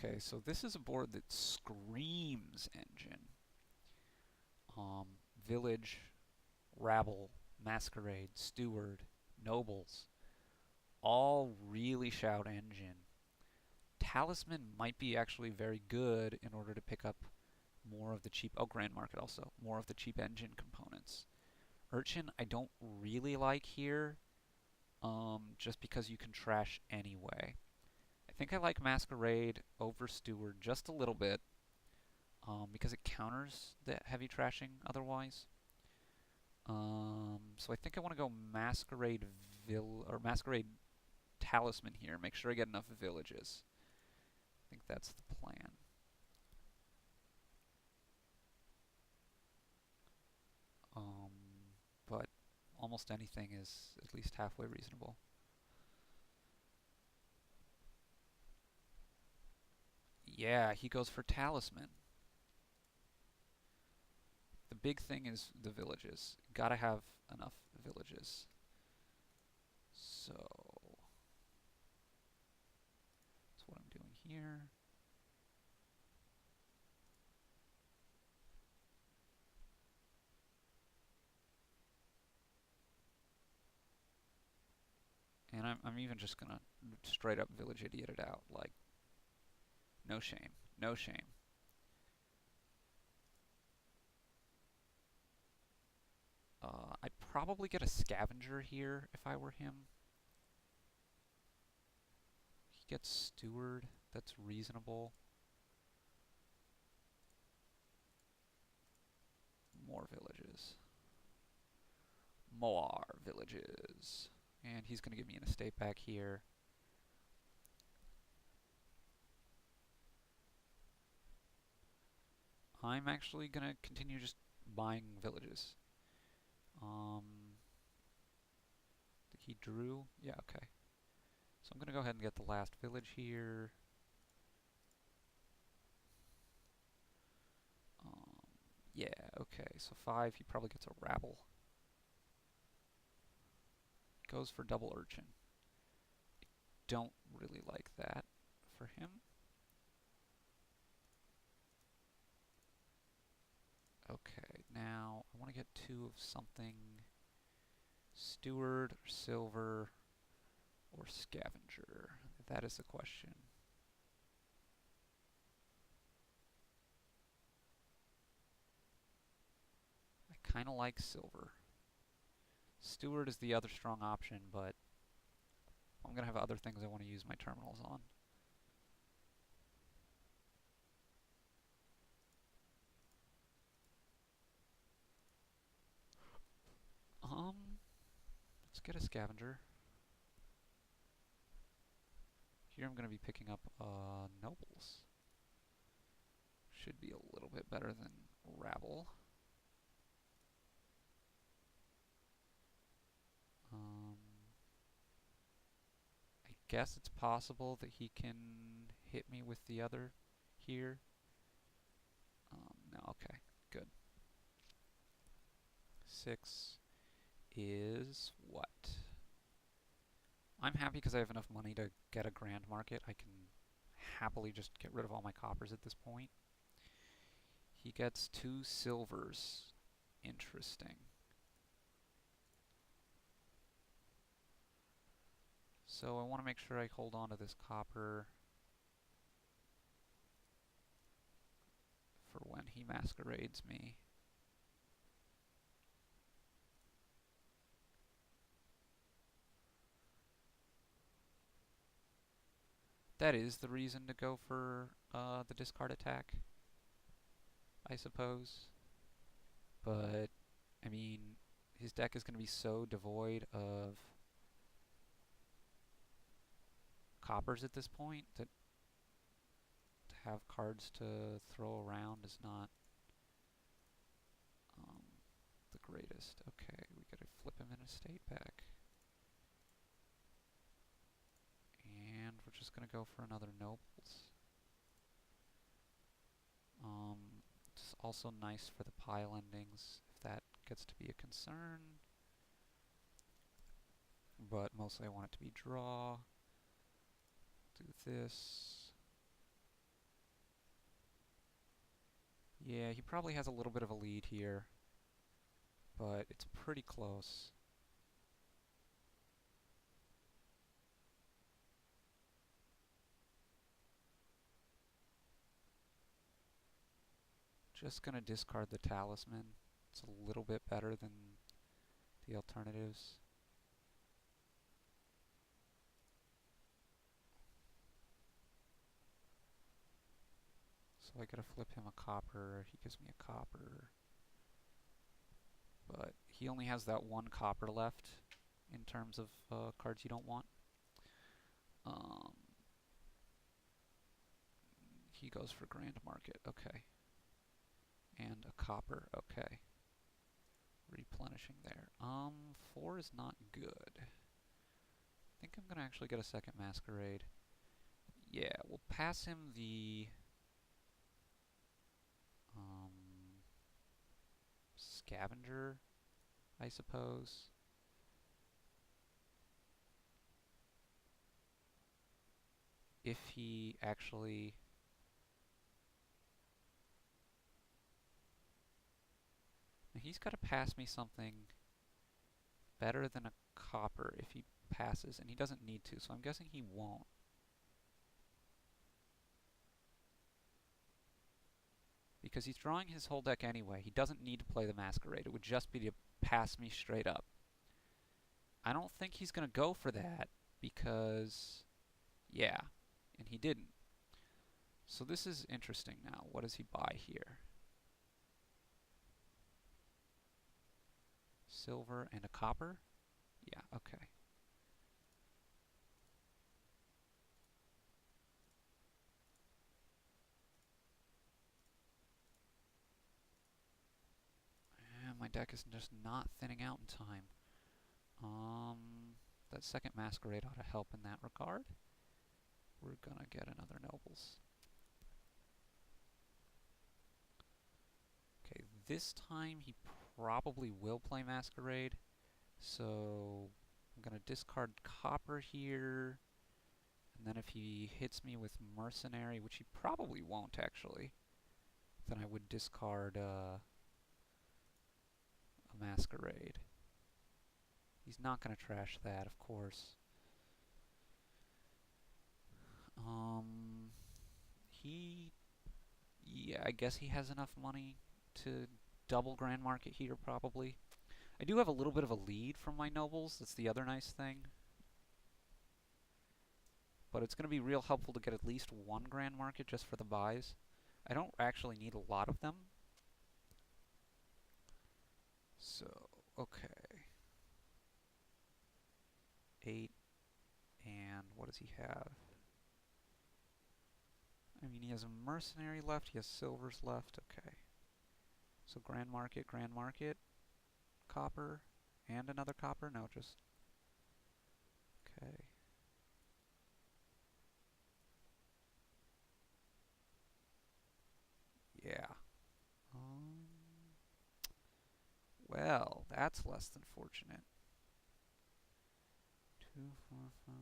Okay, so this is a board that screams engine. Village, rabble, masquerade, steward, nobles, all really shout engine. Talisman might be actually very good in order to pick up more of the cheap, oh, Grand Market also, more of the cheap engine components. Urchin I don't really like here, just because you can trash anyway. I think I like Masquerade over Steward just a little bit, because it counters the heavy trashing otherwise. So I think I want to go Masquerade Talisman here. Make sure I get enough villages. I think that's the plan. But almost anything is at least halfway reasonable. Yeah, he goes for Talisman. The big thing is the villages. Gotta have enough villages. So that's what I'm doing here. And I'm even just gonna straight up village idiot it out. Like, no shame. No shame. I'd probably get a scavenger here if I were him. He gets steward. That's reasonable. More villages. More villages. And he's going to give me an estate back here. I'm actually going to continue just buying villages. He drew? Yeah, okay. So I'm going to go ahead and get the last village here. Yeah, okay. So 5, he probably gets a rabble. Goes for double urchin. Don't really like that for him. Okay, now I want to get 2 of something. Steward, or silver, or scavenger? That is the question. I kind of like silver. Steward is the other strong option, but I'm going to have other things I want to use my terminals on. Let's get a scavenger. Here I'm going to be picking up nobles. Should be a little bit better than rabble. I guess it's possible that he can hit me with the other here. No, okay, good. 6 is what? I'm happy because I have enough money to get a grand market. I can happily just get rid of all my coppers at this point. He gets 2 silvers. Interesting. So I want to make sure I hold on to this copper for when he masquerades me. That is the reason to go for the discard attack, I suppose. But, I mean, his deck is going to be so devoid of coppers at this point that to have cards to throw around is not the greatest. Okay, we gotta flip him in a state back. And we're just gonna go for another nobles. It's also nice for the pile endings, if that gets to be a concern. But mostly I want it to be draw. Do this. Yeah, he probably has a little bit of a lead here, but it's pretty close. Just gonna discard the talisman. It's a little bit better than the alternatives. So I gotta flip him a copper. He gives me a copper. But he only has that one copper left in terms of cards you don't want. Um, he goes for Grand Market. Okay. And a copper. Okay. Replenishing there. 4 is not good. I think I'm gonna actually get a second Masquerade. Yeah, we'll pass him the Scavenger, I suppose. If he actually... Now he's got to pass me something better than a copper if he passes, and he doesn't need to, so I'm guessing he won't. Because he's drawing his whole deck anyway. He doesn't need to play the Masquerade. It would just be to pass me straight up. I don't think he's going to go for that because, yeah, and he didn't. So this is interesting now. What does he buy here? Silver and a copper? Yeah, okay. And my deck is just not thinning out in time. That second Masquerade ought to help in that regard. We're gonna get another Nobles. Okay, this time he probably will play Masquerade. So I'm gonna discard copper here. And then if he hits me with Mercenary, which he probably won't actually, then I would discard a Masquerade. He's not going to trash that, of course. Yeah, I guess he has enough money to double Grand Market here, probably. I do have a little bit of a lead from my Nobles. That's the other nice thing. But it's going to be real helpful to get at least one Grand Market just for the buys. I don't actually need a lot of them. So, okay. 8, and what does he have? I mean, he has a Mercenary left, he has Silvers left, okay. So Grand Market, copper, and another copper? No, just... Okay. Yeah. Well, that's less than fortunate. 2, 4, 5,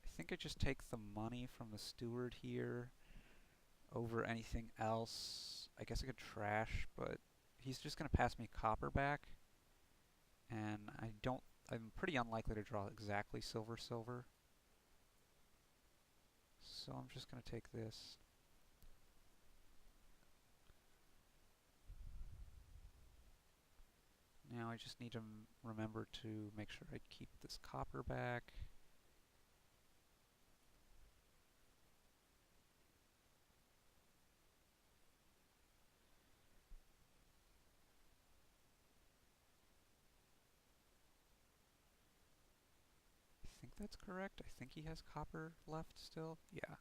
I think I just take the money from the steward here over anything else. I guess I could trash, but he's just going to pass me copper back. And I'm pretty unlikely to draw exactly silver. So I'm just going to take this. Now I just need to remember to make sure I keep this copper back. I think that's correct. I think he has copper left still. Yeah.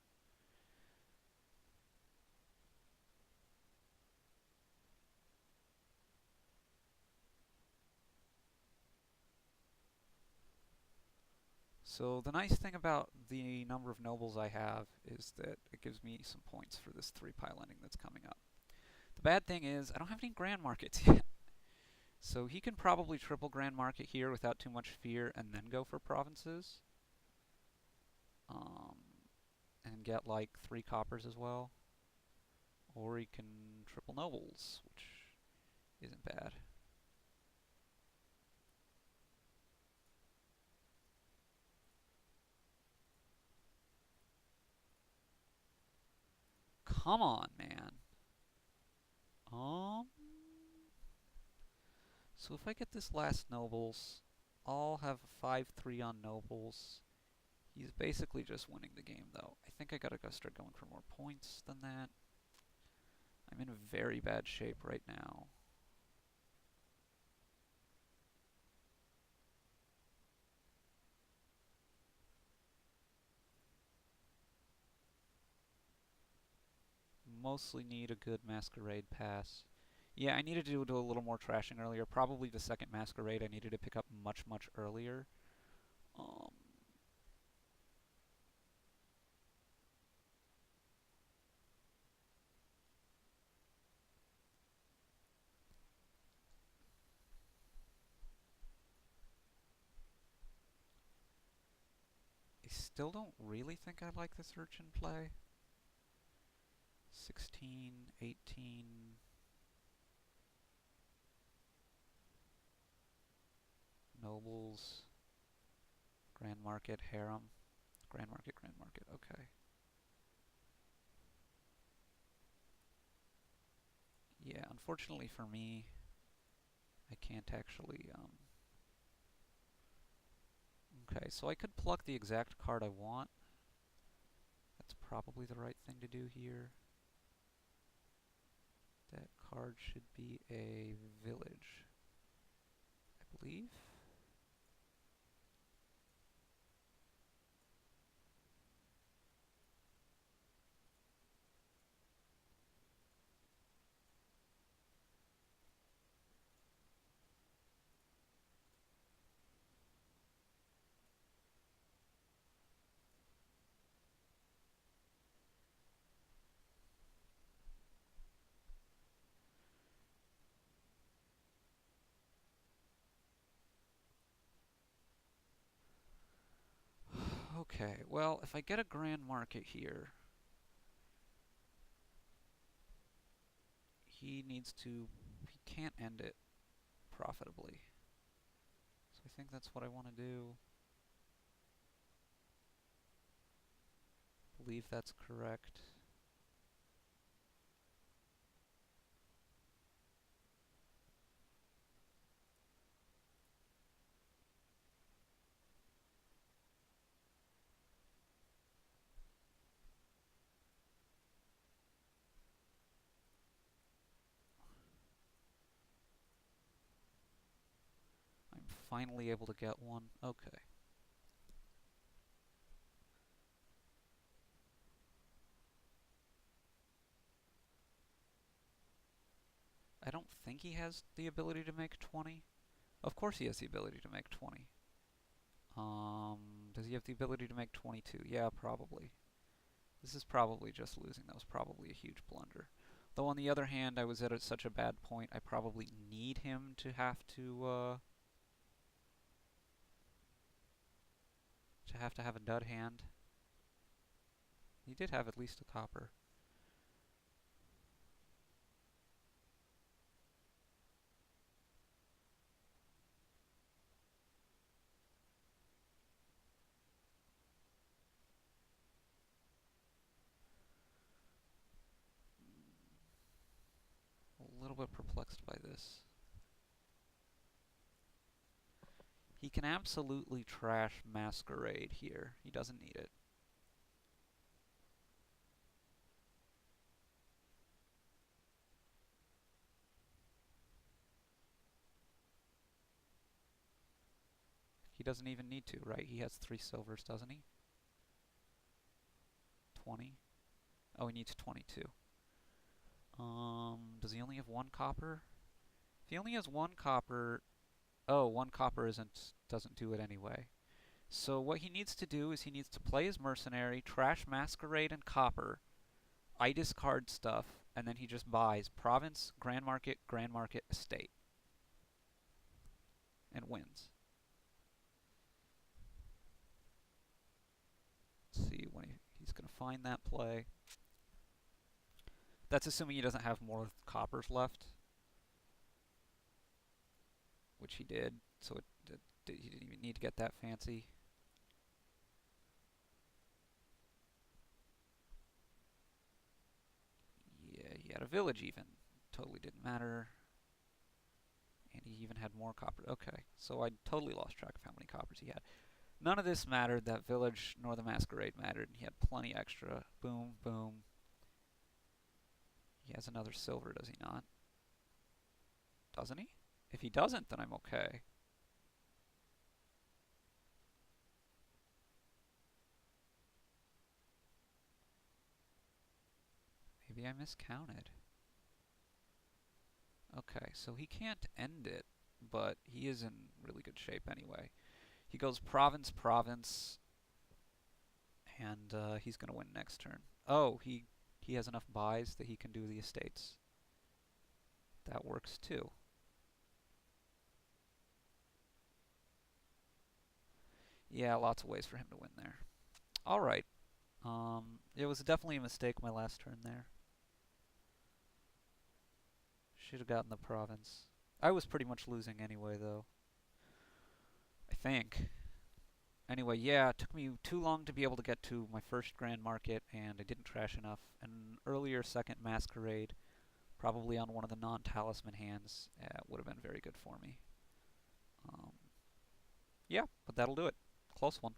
So the nice thing about the number of nobles I have is that it gives me some points for this 3-pile ending that's coming up. The bad thing is I don't have any Grand Markets yet. So he can probably triple Grand Market here without too much fear and then go for provinces. And get like 3 coppers as well. Or he can triple nobles, which isn't bad. Come on, man. So if I get this last nobles, I'll have a 5-3 on nobles. He's basically just winning the game, though. I think I gotta go start going for more points than that. I'm in very bad shape right now. Mostly need a good Masquerade pass. Yeah, I needed to do a little more trashing earlier. Probably the second Masquerade I needed to pick up much, much earlier. I still don't really think I like this urchin play. 16, 18... Nobles, Grand Market, Harem. Grand Market, okay. Yeah, unfortunately for me, I can't actually, Okay, so I could pluck the exact card I want. That's probably the right thing to do here. That card should be a village, I believe. Okay, well, if I get a Grand Market here, he can't end it profitably. So I think that's what I want to do. I believe that's correct. I'm finally able to get one. Okay. I don't think he has the ability to make 20. Of course he has the ability to make 20. Does he have the ability to make 22? Yeah, probably. This is probably just losing. That was probably a huge blunder. Though on the other hand, I was at such a bad point, I probably need him to have a dud hand. He did have at least a copper. A little bit perplexed by this. He can absolutely trash Masquerade here. He doesn't need it. He doesn't even need to, right? He has 3 silvers, doesn't he? 20. Oh, he needs 22. Does he only have 1 copper? If he only has 1 copper... Oh, 1 copper doesn't do it anyway. So what he needs to do is he needs to play his mercenary, trash Masquerade and copper. I discard stuff, and then he just buys province, Grand Market, estate. And wins. Let's see when he's going to find that play. That's assuming he doesn't have more coppers left, which he did, so he didn't even need to get that fancy. Yeah, he had a village even. Totally didn't matter. And he even had more copper. Okay, so I totally lost track of how many coppers he had. None of this mattered. That village nor the masquerade mattered. He had plenty extra. Boom, boom. He has another silver, does he not? Doesn't he? If he doesn't, then I'm okay. Maybe I miscounted. Okay, so he can't end it, but he is in really good shape anyway. He goes province, province, and he's going to win next turn. Oh, he has enough buys that he can do the estates. That works too. Yeah, lots of ways for him to win there. Alright. It was definitely a mistake my last turn there. Should have gotten the province. I was pretty much losing anyway, though. I think. Anyway, yeah, it took me too long to be able to get to my first Grand Market, and I didn't trash enough. An earlier second Masquerade, probably on one of the non-talisman hands, would have been very good for me. Yeah, but that'll do it. Close one.